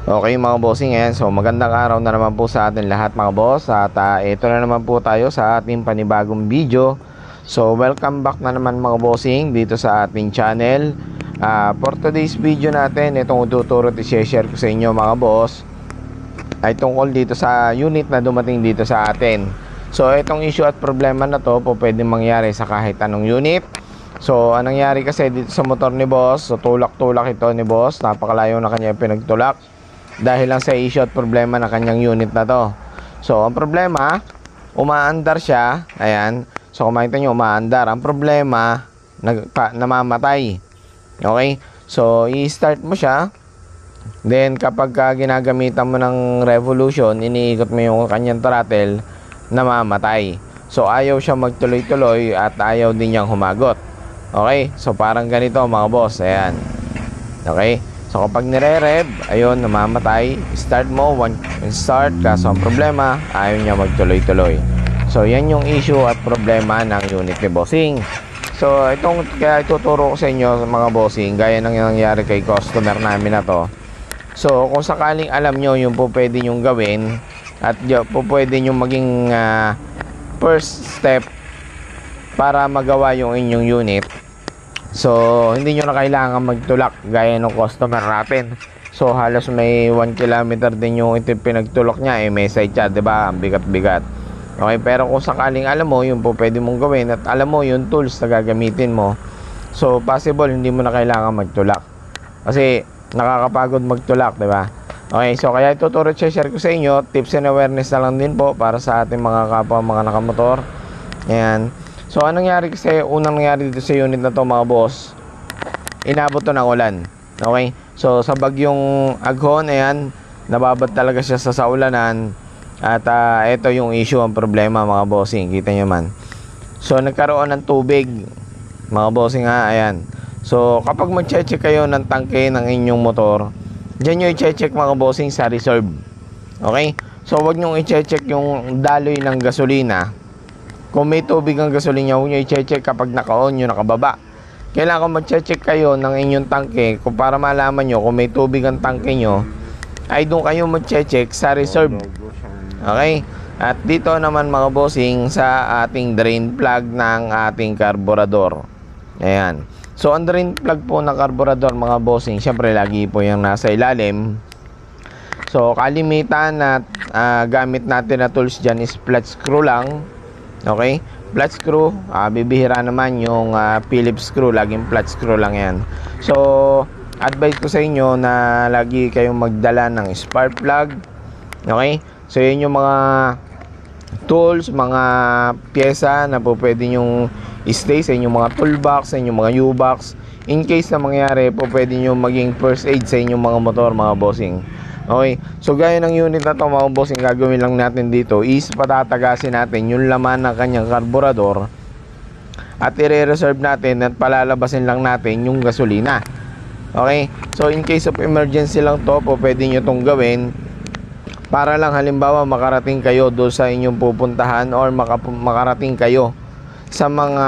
Okay mga bossing, ayan. So magandang araw na naman po sa atin lahat mga boss. At ito na naman po tayo sa ating panibagong video. So welcome back na naman mga bossing dito sa ating channel. For today's video natin, itong tuturo at i-share ko sa inyo mga boss ay tungkol dito sa unit na dumating dito sa atin. So itong issue at problema na to po pwedeng mangyari sa kahit anong unit. So anong nangyari kasi dito sa motor ni boss, so tulak-tulak ito ni boss, napakalayo na kanya pinagtulak dahil lang sa issue at problema ng kanyang unit na to. So ang problema, umaandar siya. Ayan. So kung makita nyo, umaandar. Ang problema, namamatay. Okay. So i-start mo siya. Then kapag ginagamitan mo ng revolution, iniikot mo yung kanyang throttle, namamatay. So ayaw siya magtuloy-tuloy at ayaw din niyang humagot. Okay. So parang ganito mga boss. Ayan. Okay. So kapag nire-rev, ayun, namamatay. Start mo, start, kaso ang problema, ayaw niya magtuloy-tuloy. So yan yung issue at problema ng unit ni bossing. So itong kaya ituturo ko sa inyo mga bossing, gaya ng nangyari kay customer namin na to. So kung sakaling alam nyo yung po pwede nyong gawin at po pwede nyong maging first step para magawa yung inyong unit. So, hindi nyo na kailangan magtulak gaya ng customer natin. So, halos may 1 kilometer din yung pinagtulak niya. May side chat, diba? Ang bigat-bigat. Okay, pero kung sakaling alam mo, yung po pwede mong gawin at alam mo yung tools na gagamitin mo. So, possible, hindi mo na kailangan magtulak. Kasi, nakakapagod magtulak, diba? Okay, so kaya ituturo at share ko sa inyo. Tips and awareness na lang din po para sa ating mga kapwa, mga nakamotor. Ayan. So anong nangyari kasi, unang nangyari dito sa unit na to mga boss, inabot to ng ulan. Okay? So sa bagyong Aghon, ayan, nababad talaga siya sa saulanan. At ito yung issue, ang problema mga bossing, kita nyo man. So nagkaroon ng tubig mga bossing ha, ayan. So kapag mag-check kayo ng tangke ng inyong motor, dyan nyo i-check mga bossing sa reserve. Okay? So wag nyo i-check yung daloy ng gasolina. Kung may tubig ang gasolina, huwag nyo i-check kapag naka-on nyo, nakababa. Kailangan mag-check kayo ng inyong tangke kung para malaman nyo kung may tubig ang tangke nyo, ay doon kayo mag-check sa reserve. Okay? At dito naman mga bossing sa ating drain plug ng ating karburador. Ayan. So ang drain plug po ng karburador mga bossing, syempre lagi po yung nasa ilalim. So kalimitan na gamit natin na tools dyan is flat screw lang. Okay, flat screw, bibihira naman yung Phillips screw, laging flat screw lang yan. So, advice ko sa inyo na lagi kayong magdala ng spark plug. Okay, so yun yung mga tools, mga pyesa na po pwede nyong i-stay sa inyong mga toolbox, sa inyong mga U-box. In case na mangyari po pwede nyo maging first aid sa inyong mga motor mga bossing. Okay, so gaya ng unit na to mga bossing, gagawin lang natin dito is patatagasin natin yung laman ng kanyang karburador at i-reserve natin at palalabasin lang natin yung gasolina. Okay, so in case of emergency lang to po pwede nyo tong gawin para lang halimbawa makarating kayo doon sa inyong pupuntahan or makarating kayo sa mga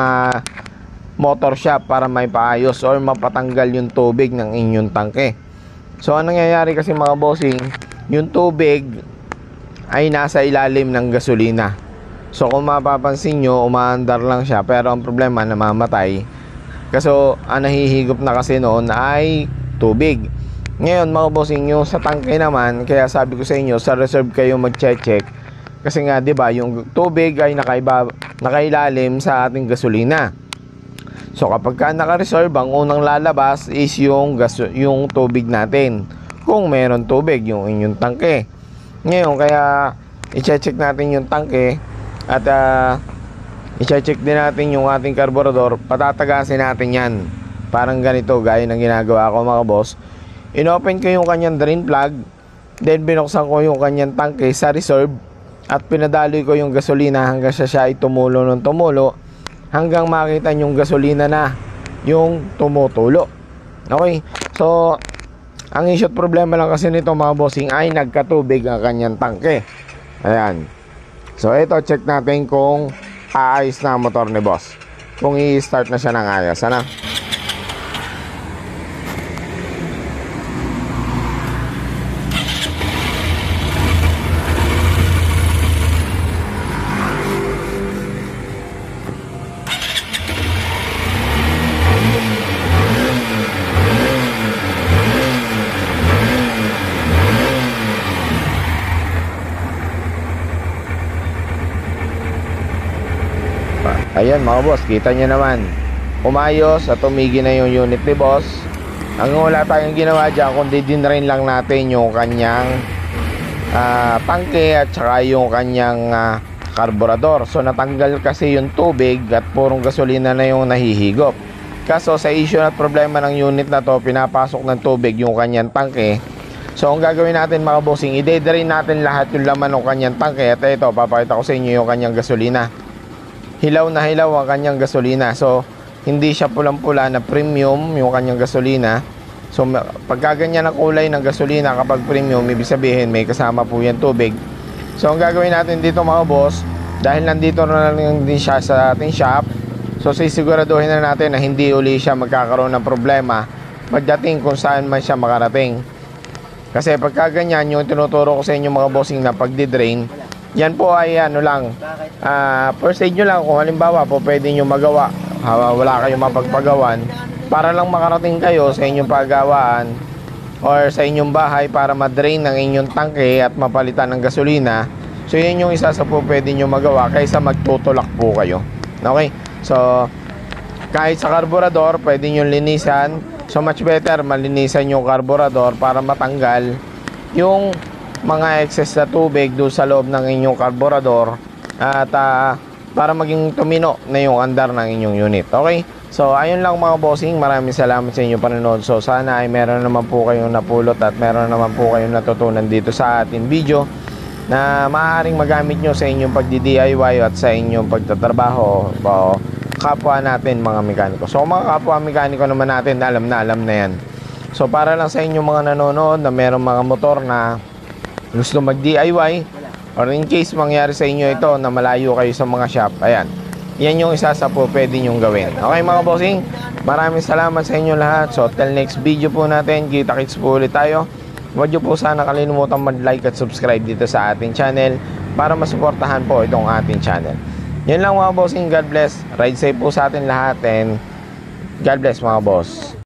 motor shop para may paayos or mapatanggal yung tubig ng inyong tangke. So anong nangyayari kasi mga bossing, yung tubig ay nasa ilalim ng gasolina. So kung mapapansin nyo, umaandar lang siya pero ang problema, namamatay. Kasi ang nahihigop na kasi noon ay tubig. Ngayon mga bossing, yung sa tangke naman, kaya sabi ko sa inyo, sa reserve kayo mag-check. Kasi nga 'di ba, yung tubig ay nakailalim sa ating gasolina. So kapag ka naka-reserve, ang unang lalabas is yung tubig natin. Kung meron tubig, yung inyong tangke. Ngayon, kaya i-check natin yung tangke at i-check din natin yung ating karburador. Patatagasin natin yan. Parang ganito, gaya ng ginagawa ko mga boss. Inopen ko yung kanyang drain plug, then binuksan ko yung kanyang tangke sa reserve at pinadaloy ko yung gasolina hanggang siya ay tumulo ng tumulo, hanggang makita yung gasolina na yung tumutulo. Okay, so ang issue at problema lang kasi nito mga bossing ay nagkatubig ang kanyang tangke. Ayan. So ito, check natin kung aayos na ang motor ni boss, kung i-start na siya ng ayos. Ano? Ayan mga boss, kita nyo naman, umayos at tumigil na yung unit ni boss. Ang wala tayong ginawa dyan, kundi dinrain lang natin yung kanyang tangke at saka yung kanyang karburador. So natanggal kasi yung tubig at purong gasolina na yung nahihigop. Kaso sa issue at problema ng unit na to, pinapasok ng tubig yung kanyang tangke. So ang gagawin natin mga bossing, i-drain natin lahat yung laman ng kanyang tangke. At ito, papakita ko sa inyo yung kanyang gasolina. Hilaw na hilaw ang kanyang gasolina. So hindi siya pulang-pula na premium yung kanyang gasolina. So pagka ganyan ang kulay ng gasolina kapag premium, ibig sabihin may kasama po yan tubig. So ang gagawin natin dito mga boss, dahil nandito na lang din siya sa ating shop, so sisiguraduhin na natin na hindi uli siya magkakaroon ng problema pagdating kung saan man siya makarating. Kasi pagka ganyan, yung tinuturo ko sa inyo mga bossing na pagdi-drain, yan po ay ano lang, first aid nyo lang. Kung halimbawa po pwede nyo magawa, wala kayong mapagpagawan, para lang makarating kayo sa inyong paggawaan or sa inyong bahay para ma-drain ng inyong tangke at mapalitan ng gasolina. So yun yung isa sa po pwede nyo magawa kaysa magtutulak po kayo. Okay, so kahit sa karburador pwede nyo linisan. So much better malinisan yung karburador para matanggal yung mga excess na tubig doon sa loob ng inyong karburador at para maging tumino na yung andar ng inyong unit. Okay, so ayun lang mga bossing, maraming salamat sa inyong panonood. So sana ay meron naman po kayong napulot at meron naman po kayong natutunan dito sa ating video na maaaring magamit nyo sa inyong pagdi-DIY at sa inyong pagtatrabaho o kapwa natin mga mekaniko. So mga kapwa mekaniko naman natin, alam na yan. So para lang sa inyong mga nanonood na meron mga motor na gusto mag-DIY or in case mangyari sa inyo ito na malayo kayo sa mga shop, ayan, yan yung isa sa po pwede nyong gawin. Okay mga bossing, maraming salamat sa inyo lahat. So till next video po natin, kita-kits po ulit tayo. Huwag nyo po sana kalimutan mag-like at subscribe dito sa ating channel para masuportahan po itong ating channel. Yan lang mga bossing, God bless, ride safe po sa atin lahat and God bless mga boss.